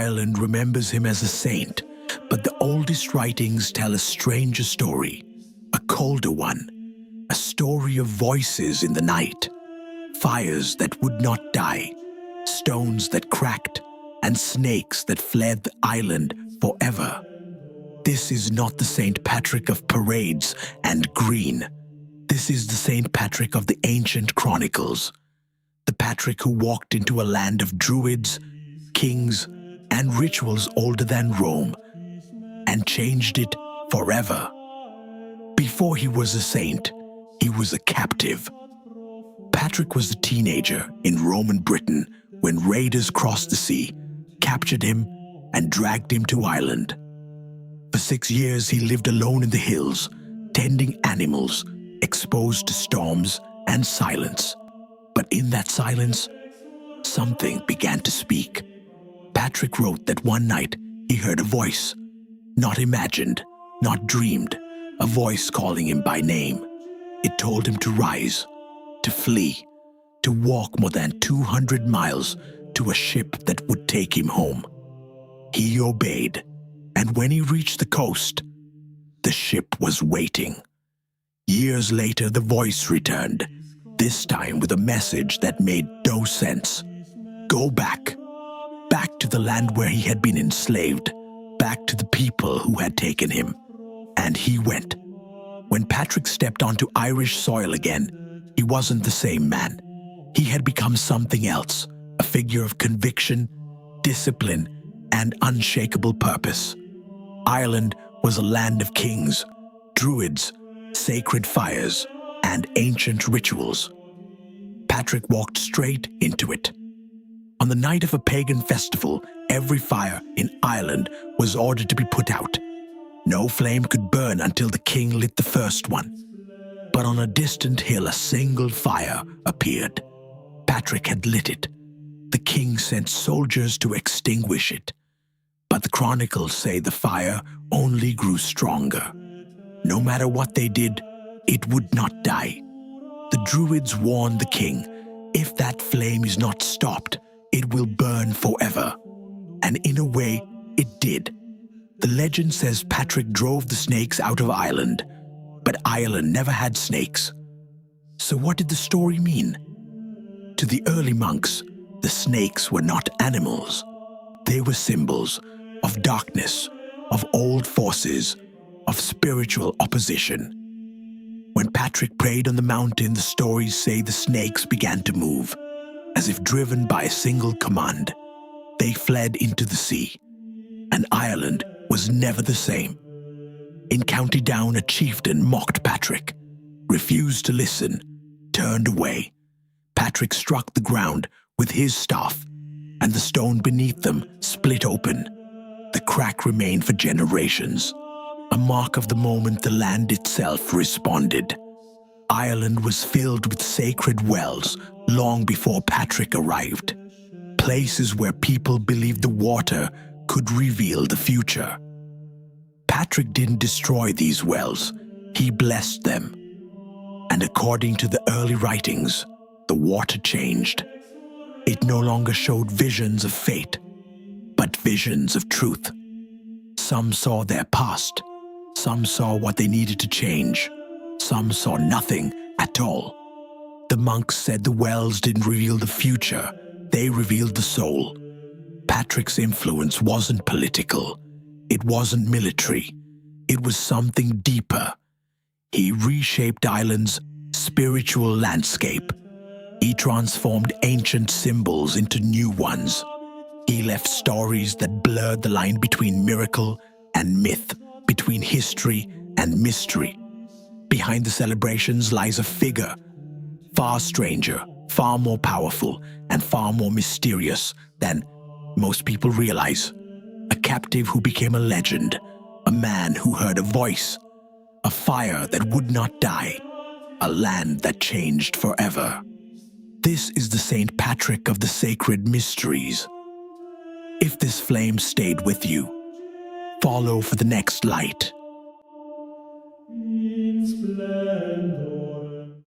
Ireland remembers him as a saint, but the oldest writings tell a stranger story, a colder one, a story of voices in the night, fires that would not die, stones that cracked, and snakes that fled the island forever. This is not the St. Patrick of parades and green. This is the St. Patrick of the ancient chronicles, the Patrick who walked into a land of druids, kings, and rituals older than Rome, and changed it forever. Before he was a saint, he was a captive. Patrick was a teenager in Roman Britain when raiders crossed the sea, captured him, and dragged him to Ireland. For 6 years he lived alone in the hills, tending animals, exposed to storms and silence. But in that silence, something began to speak. Patrick wrote that one night he heard a voice, not imagined, not dreamed, a voice calling him by name. It told him to rise, to flee, to walk more than 200 miles to a ship that would take him home. He obeyed, and when he reached the coast, the ship was waiting. Years later, the voice returned, this time with a message that made no sense. Go back. Back to the land where he had been enslaved, back to the people who had taken him. And he went. When Patrick stepped onto Irish soil again, he wasn't the same man. He had become something else, a figure of conviction, discipline, and unshakable purpose. Ireland was a land of kings, druids, sacred fires, and ancient rituals. Patrick walked straight into it. On the night of a pagan festival, every fire in Ireland was ordered to be put out. No flame could burn until the king lit the first one. But on a distant hill, a single fire appeared. Patrick had lit it. The king sent soldiers to extinguish it. But the chronicles say the fire only grew stronger. No matter what they did, it would not die. The druids warned the king, if that flame is not stopped, it will burn forever. And in a way, it did. The legend says Patrick drove the snakes out of Ireland, but Ireland never had snakes. So what did the story mean? To the early monks, the snakes were not animals. They were symbols of darkness, of old forces, of spiritual opposition. When Patrick prayed on the mountain, the stories say the snakes began to move, as if driven by a single command. They fled into the sea, and Ireland was never the same. In County Down, a chieftain mocked Patrick, refused to listen, turned away. Patrick struck the ground with his staff, and the stone beneath them split open. The crack remained for generations, a mark of the moment the land itself responded. Ireland was filled with sacred wells long before Patrick arrived, places where people believed the water could reveal the future. Patrick didn't destroy these wells, he blessed them. And according to the early writings, the water changed. It no longer showed visions of fate, but visions of truth. Some saw their past, some saw what they needed to change, some saw nothing at all. The monks said the wells didn't reveal the future, they revealed the soul. Patrick's influence wasn't political, it wasn't military, it was something deeper. He reshaped Ireland's spiritual landscape. He transformed ancient symbols into new ones. He left stories that blurred the line between miracle and myth, between history and mystery. Behind the celebrations lies a figure, far stranger, far more powerful, and far more mysterious than most people realize. A captive who became a legend, a man who heard a voice, a fire that would not die, a land that changed forever. This is the St. Patrick of the sacred mysteries. If this flame stayed with you, follow for the next light.